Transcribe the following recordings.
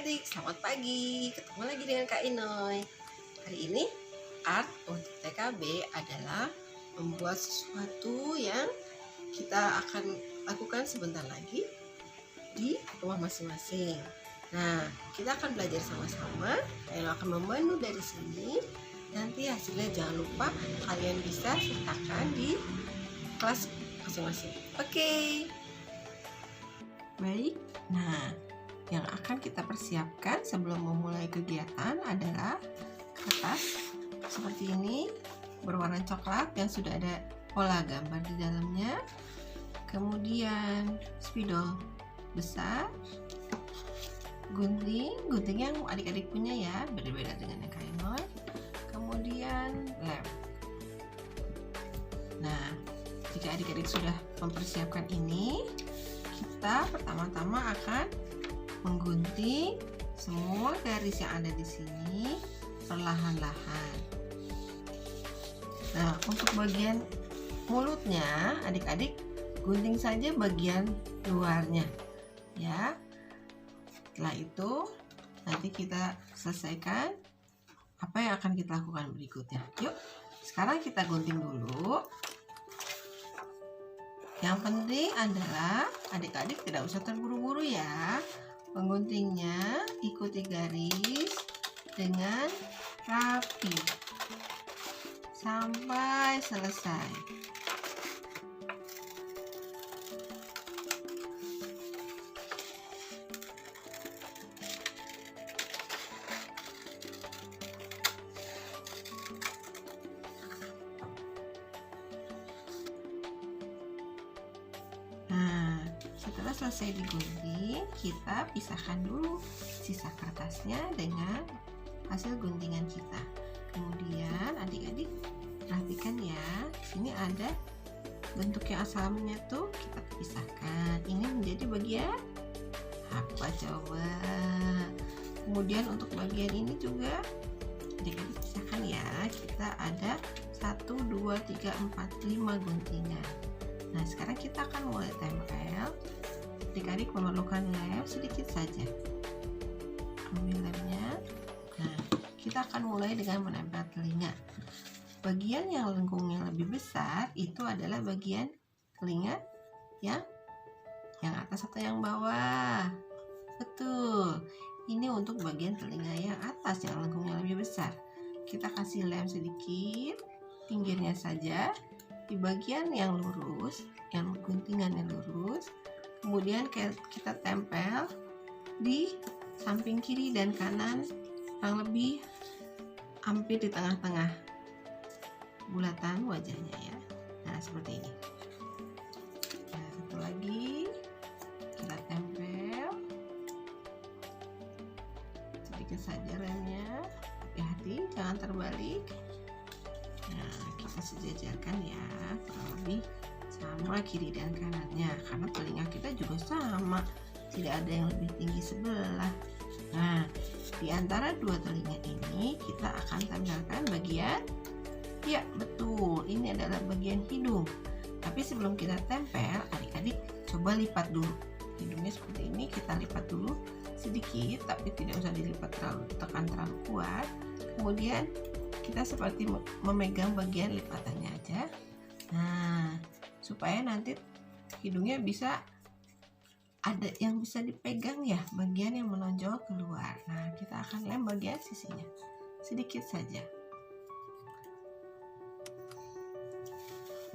adik-adik, selamat pagi. Ketemu lagi dengan Kak Inoy. Hari ini art untuk TKB adalah membuat sesuatu yang kita akan lakukan sebentar lagi di rumah masing-masing. Nah, kita akan belajar sama-sama. Kalian akan memenuhi dari sini. Nanti hasilnya jangan lupa kalian bisa sertakan di kelas masing-masing. Oke. Baik. Nah, yang akan kita persiapkan sebelum memulai kegiatan adalah kertas seperti ini berwarna coklat yang sudah ada pola gambar di dalamnya. Kemudian spidol besar, gunting yang adik-adik punya ya, beda-beda dengan yang Kak Inoy. Kemudian lem. Nah, jika adik-adik sudah mempersiapkan ini, kita pertama-tama akan menggunting semua garis yang ada di sini perlahan-lahan. Nah, untuk bagian mulutnya, adik-adik gunting saja bagian luarnya, ya. Setelah itu, nanti kita selesaikan apa yang akan kita lakukan berikutnya. Yuk, sekarang kita gunting dulu. Yang penting adalah adik-adik tidak usah terburu-buru ya. Mengguntingnya ikuti garis dengan rapi sampai selesai. Nah, setelah selesai digunting, kita pisahkan dulu sisa kertasnya dengan hasil guntingan kita. Kemudian adik-adik perhatikan ya, sini ada bentuk yang asalnya tuh kita pisahkan. Ini menjadi bagian apa coba? Kemudian untuk bagian ini juga adik-adik pisahkan ya. Kita ada 1, 2, 3, 4, 5 guntingan. Nah, sekarang kita akan mulai tempel. Adik-adik memerlukan lem sedikit saja. Ambil lemnya. Nah, kita akan mulai dengan menempel telinga. Bagian yang lengkung yang lebih besar itu adalah bagian telinga yang atas atau yang bawah. Betul. Ini untuk bagian telinga yang atas yang lengkung yang lebih besar. Kita kasih lem sedikit, pinggirnya saja. Di bagian yang lurus, yang guntingannya lurus, kemudian kita tempel di samping kiri dan kanan kurang lebih hampir di tengah-tengah bulatan wajahnya ya. Nah, seperti ini. Nah, satu lagi kita tempel sedikit saja lemnya, hati-hati jangan terbalik. Nah, kita sejajarkan ya, kurang lebih sama kiri dan kanannya, karena telinga kita juga sama, tidak ada yang lebih tinggi sebelah. Nah, di antara dua telinga ini kita akan tempelkan bagian, ya betul, ini adalah bagian hidung. Tapi sebelum kita tempel, adik-adik coba lipat dulu hidungnya seperti ini. Kita lipat dulu sedikit, tapi tidak usah dilipat tekan terlalu kuat. Kemudian kita seperti memegang bagian lipatannya aja. Nah, supaya nanti hidungnya bisa ada yang bisa dipegang ya, bagian yang menonjol keluar. Nah, kita akan lem bagian sisinya sedikit saja.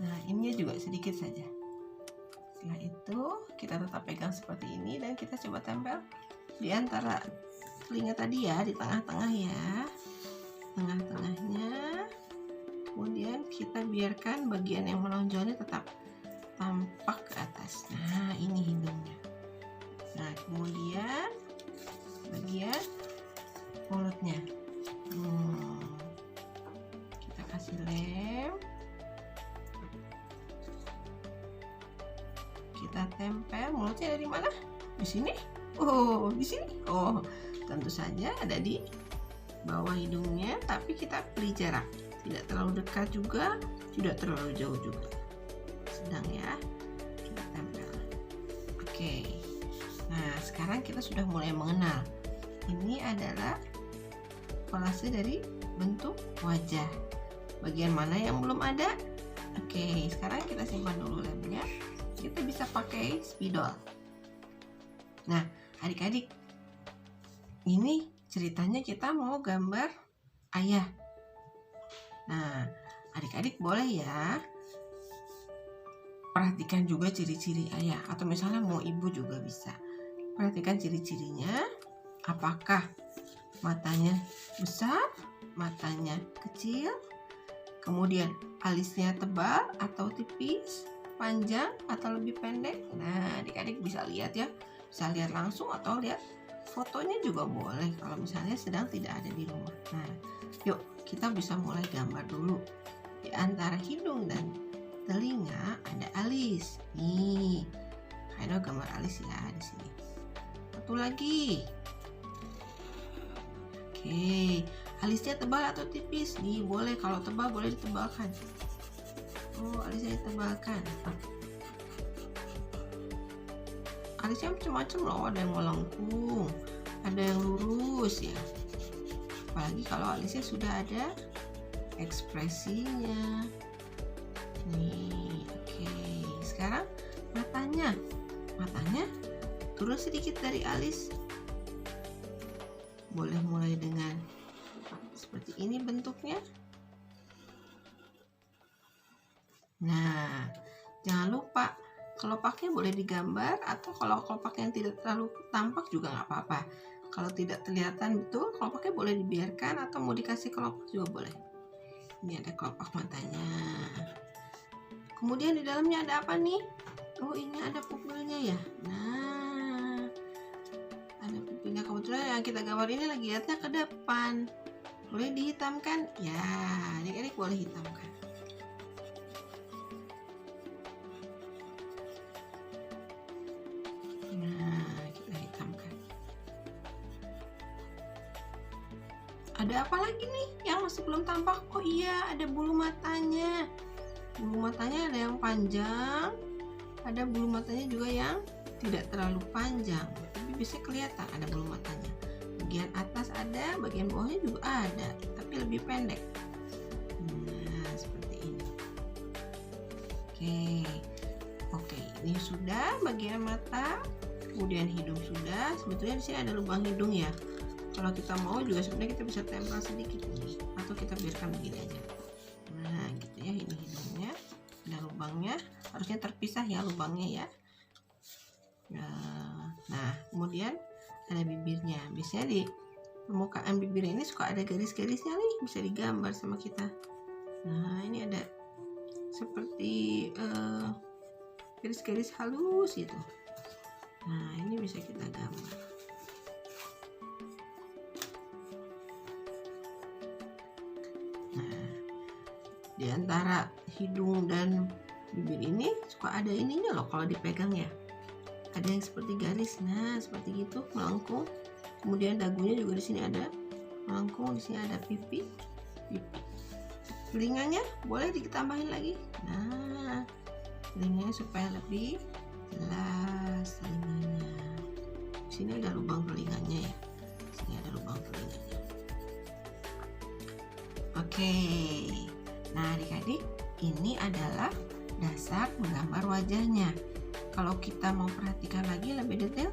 Nah, ini juga sedikit saja. Setelah itu kita tetap pegang seperti ini dan kita coba tempel di antara telinga tadi ya, di tengah-tengah ya, tengah-tengahnya. Kemudian kita biarkan bagian yang menonjolnya tetap tampak ke atas. Nah, ini hidungnya. Nah, kemudian bagian mulutnya. Kita kasih lem. Kita tempel. Mulutnya dari mana? Di sini? Oh, di sini. Oh, tentu saja ada di bawah hidungnya, tapi kita beri jarak. Tidak terlalu dekat juga, tidak terlalu jauh juga. Sedang ya. Kita tempel. Oke. Nah, sekarang kita sudah mulai mengenal ini adalah kolase dari bentuk wajah. Bagian mana yang belum ada? Oke, sekarang kita simpan dulu lemnya. Kita bisa pakai spidol. Nah, adik-adik, ini ceritanya kita mau gambar ayah. Nah, adik-adik boleh ya perhatikan juga ciri-ciri ayah, atau misalnya mau ibu juga bisa. Perhatikan ciri-cirinya, apakah matanya besar, matanya kecil, kemudian alisnya tebal atau tipis, panjang atau lebih pendek. Nah, adik-adik bisa lihat ya, bisa lihat langsung atau lihat fotonya juga boleh kalau misalnya sedang tidak ada di rumah. Nah, yuk kita bisa mulai gambar dulu. Di antara hidung dan telinga ada alis. Nih, kayaknya gambar alis ya di sini. Satu lagi. Oke, alisnya tebal atau tipis? Nih, boleh, kalau tebal boleh ditebalkan. Oh, alisnya ditebalkan. Alisnya macam-macam loh, ada yang melengkung, ada yang lurus ya. Apalagi kalau alisnya sudah ada ekspresinya. Nih, oke. Sekarang matanya turun sedikit dari alis. Boleh mulai dengan seperti ini bentuknya. Nah, jangan lupa kalau pakai boleh digambar, atau kalau pakai yang tidak terlalu tampak juga nggak apa-apa. Kalau tidak kelihatan betul, kalau pakai boleh dibiarkan, atau mau dikasih kelopak juga boleh. Ini ada kelopak matanya. Kemudian di dalamnya ada apa nih? Oh, ini ada pupilnya ya. Nah, ada pupilnya. Kebetulan yang kita gambar ini lagi lihatnya ke depan. Boleh dihitamkan? Ya, adik-adik boleh hitamkan. Nah, kita hitamkan. Ada apa lagi nih yang masih belum tampak? Oh iya, ada bulu matanya. Bulu matanya ada yang panjang, ada bulu matanya juga yang tidak terlalu panjang, tapi bisa kelihatan ada bulu matanya. Bagian atas ada, bagian bawahnya juga ada, tapi lebih pendek. Nah, seperti ini. Oke, ini sudah bagian mata, kemudian hidung sudah. Sebetulnya di sini ada lubang hidung ya. Kalau kita mau juga sebenarnya kita bisa tempel sedikit nih, atau kita biarkan begini aja. Nah, gitu ya, ini hidungnya, ada lubangnya, harusnya terpisah ya lubangnya ya. Nah, kemudian ada bibirnya. Biasanya di permukaan bibir ini suka ada garis-garisnya nih, bisa digambar sama kita. Nah, ini ada seperti garis-garis halus gitu. Nah, ini bisa kita gambar. Di antara hidung dan bibir ini suka ada ininya loh kalau dipegang ya. Ada yang seperti garis, nah seperti gitu, melengkung. Kemudian dagunya juga di sini ada melengkung, di sini ada pipi. Telinganya boleh ditambahin lagi. Nah, telinganya supaya lebih jelas telinganya. Di sini ada lubang telinganya ya. Di sini ada lubang telinganya. Oke. Nah, adik-adik, ini adalah dasar menggambar wajahnya. Kalau kita mau perhatikan lagi lebih detail,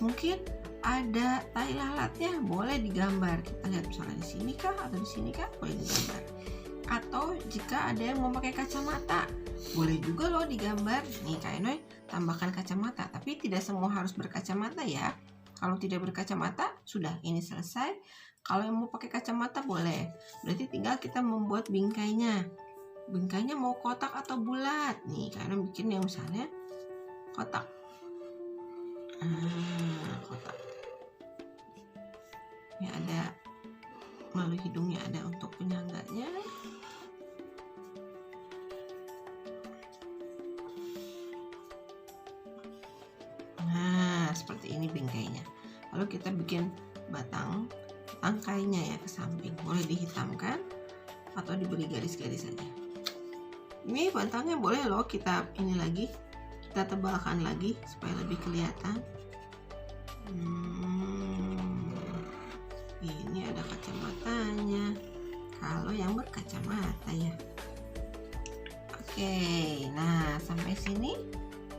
mungkin ada tai lalatnya, boleh digambar. Kita lihat misalnya di sini kah atau di sini kah, boleh digambar. Atau jika ada yang memakai kacamata, boleh juga loh digambar. Nih, Kak Enoy tambahkan kacamata, tapi tidak semua harus berkacamata ya. Kalau tidak berkacamata, sudah, ini selesai. Kalau yang mau pakai kacamata boleh. Berarti tinggal kita membuat bingkainya. Bingkainya mau kotak atau bulat. Nih, karena bikin yang misalnya kotak. Kotak. Ini ada melalui hidungnya, ada untuk penyangganya. Nah, seperti ini bingkainya. Lalu kita bikin batang tangkainya ya ke samping, boleh dihitamkan atau diberi garis-garis saja. Ini batangnya boleh loh kita ini lagi, kita tebalkan lagi supaya lebih kelihatan. kacamatanya. Kalau yang berkacamata ya. Oke, nah sampai sini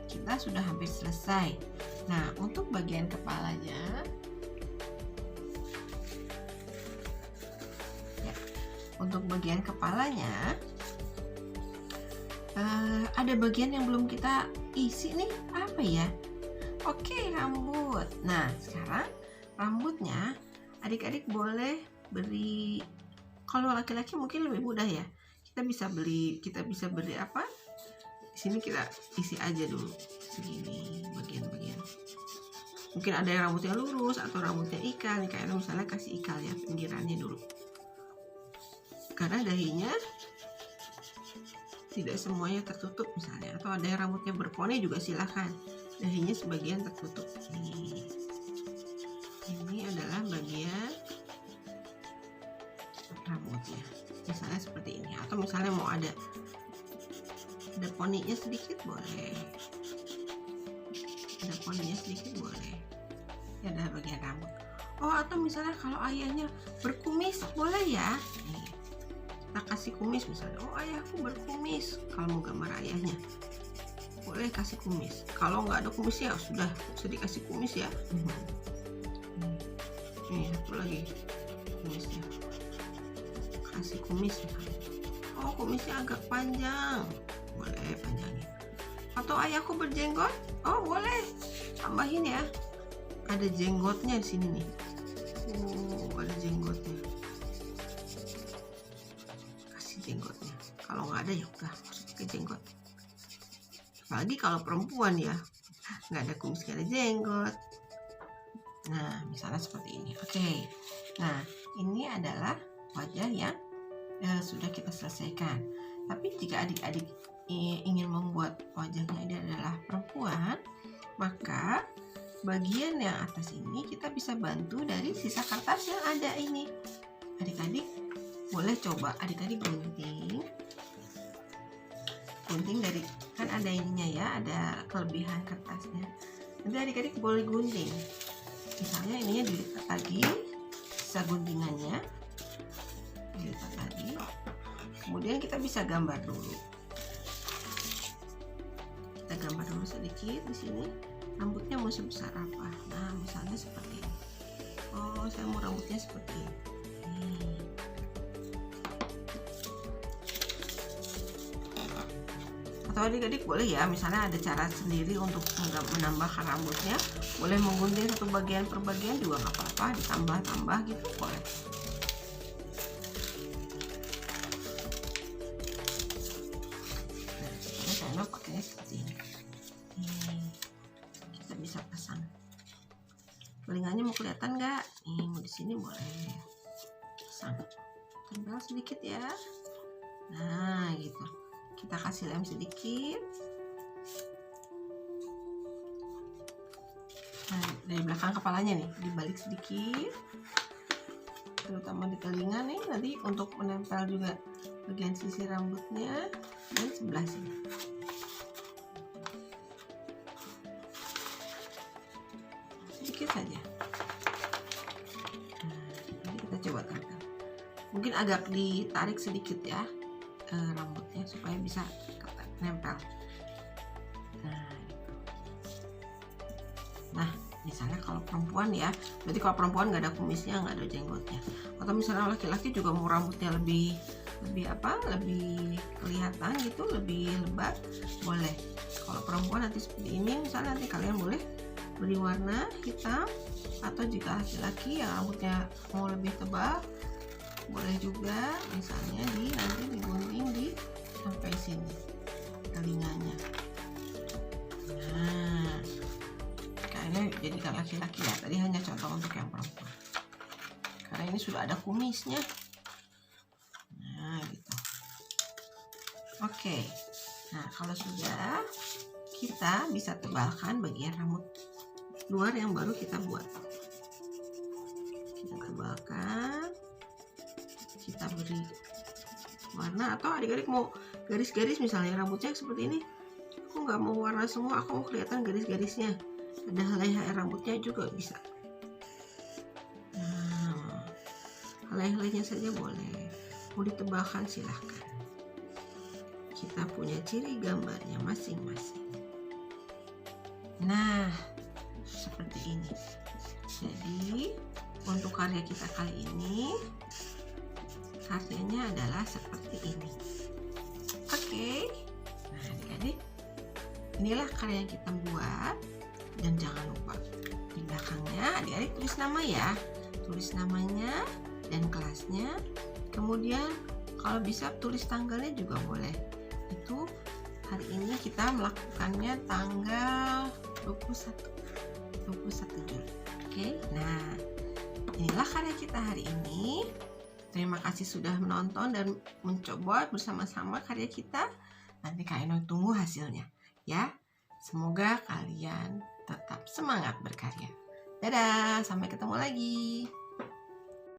kita sudah hampir selesai. Nah, untuk bagian kepalanya, ya, untuk bagian kepalanya ada bagian yang belum kita isi nih, apa ya? Oke, rambut. Nah, sekarang rambutnya adik-adik boleh beri, kalau laki-laki mungkin lebih mudah ya. Kita bisa beri apa? Di sini kita isi aja dulu segini bagian-bagian. Mungkin ada yang rambutnya lurus atau rambutnya ikal. Kayaknya misalnya kasih ikal ya pinggirannya dulu. Karena dahinya tidak semuanya tertutup misalnya, atau ada yang rambutnya berponi juga silahkan, dahinya sebagian tertutup. Ini adalah bagian rambutnya, misalnya seperti ini, atau misalnya mau ada poninya sedikit boleh, ada poninya sedikit boleh. Ini adalah bagian rambut. Oh, atau misalnya kalau ayahnya berkumis boleh ya. Nih, kita kasih kumis misalnya. Oh, ayahku berkumis. Kalau mau gambar ayahnya boleh kasih kumis. Kalau nggak ada kumis ya sudah, bisa dikasih kumis ya. Nih satu lagi kumisnya, kasih kumis. Oh, kumisnya agak panjang, boleh panjangin. Atau ayahku berjenggot, oh boleh tambahin ya. Ada jenggotnya di sini nih. Oh, ada jenggotnya. Kasih jenggotnya. Kalau nggak ada ya udah masuk ke jenggot. Apalagi kalau perempuan ya, nggak ada kumis, nggak ada jenggot. Nah, misalnya seperti ini. Oke. Nah, ini adalah wajah yang sudah kita selesaikan. Tapi jika adik-adik ingin membuat wajahnya ini adalah perempuan, maka bagian yang atas ini kita bisa bantu dari sisa kertas yang ada ini. Adik-adik boleh coba adik-adik gunting dari, kan ada ininya ya, ada kelebihan kertasnya. Nanti adik-adik boleh gunting. Misalnya ininya dilipat lagi, sisa guntingannya dilipat lagi. Kemudian kita bisa gambar dulu. Kita gambar dulu sedikit di sini. Rambutnya mau sebesar apa? Nah, misalnya seperti ini. Oh, saya mau rambutnya seperti ini. Atau adik-adik boleh ya, misalnya ada cara sendiri untuk menambahkan rambutnya, boleh menggunting satu bagian per bagian juga nggak apa-apa, ditambah-tambah gitu boleh. Nah, saya pakainya seperti ini. Kita bisa pasang. Telinganya mau kelihatan nggak? Nih, mau di sini boleh. Pasang. Tempel sedikit ya. Nah, gitu. Kita kasih lem sedikit. Nah, dari belakang kepalanya nih, dibalik sedikit, terutama di telinga nih, nanti untuk menempel juga bagian sisi rambutnya dan sebelah sini. Sedikit saja. Nah, ini kita coba tempel. Mungkin agak ditarik sedikit ya rambutnya supaya bisa nempel. Nah, gitu. Nah, misalnya kalau perempuan ya, berarti kalau perempuan nggak ada kumisnya, nggak ada jenggotnya. Atau misalnya laki-laki juga mau rambutnya lebih kelihatan gitu, lebih lebat, boleh. Kalau perempuan nanti seperti ini, misalnya nanti kalian boleh beri warna hitam. Atau jika laki-laki yang rambutnya mau lebih tebal, boleh juga misalnya nanti digunting di sampai sini telinganya. Nah, kayaknya jadikan laki-laki ya, tadi hanya contoh untuk yang perempuan karena ini sudah ada kumisnya. Nah, gitu. Oke, nah kalau sudah, kita bisa tebalkan bagian rambut luar yang baru kita buat. Kita tebalkan, kita beri warna. Atau adik-adik mau garis-garis misalnya rambutnya seperti ini, aku nggak mau warna semua, aku mau kelihatan garis-garisnya, ada helai rambutnya juga bisa. Nah, helai-helainya saja boleh, mau ditebalkan silahkan. Kita punya ciri gambarnya masing-masing. Nah, seperti ini. Jadi untuk karya kita kali ini, karyanya adalah seperti ini. Oke. Nah, adik-adik, inilah karya yang kita buat. Dan jangan lupa di belakangnya adik-adik tulis nama ya. Tulis namanya dan kelasnya. Kemudian kalau bisa tulis tanggalnya juga boleh. Itu hari ini kita melakukannya tanggal 21 Juli. Oke, nah inilah karya kita hari ini. Terima kasih sudah menonton dan mencoba bersama-sama karya kita. Nanti Kak Eno tunggu hasilnya ya. Semoga kalian tetap semangat berkarya. Dadah, sampai ketemu lagi.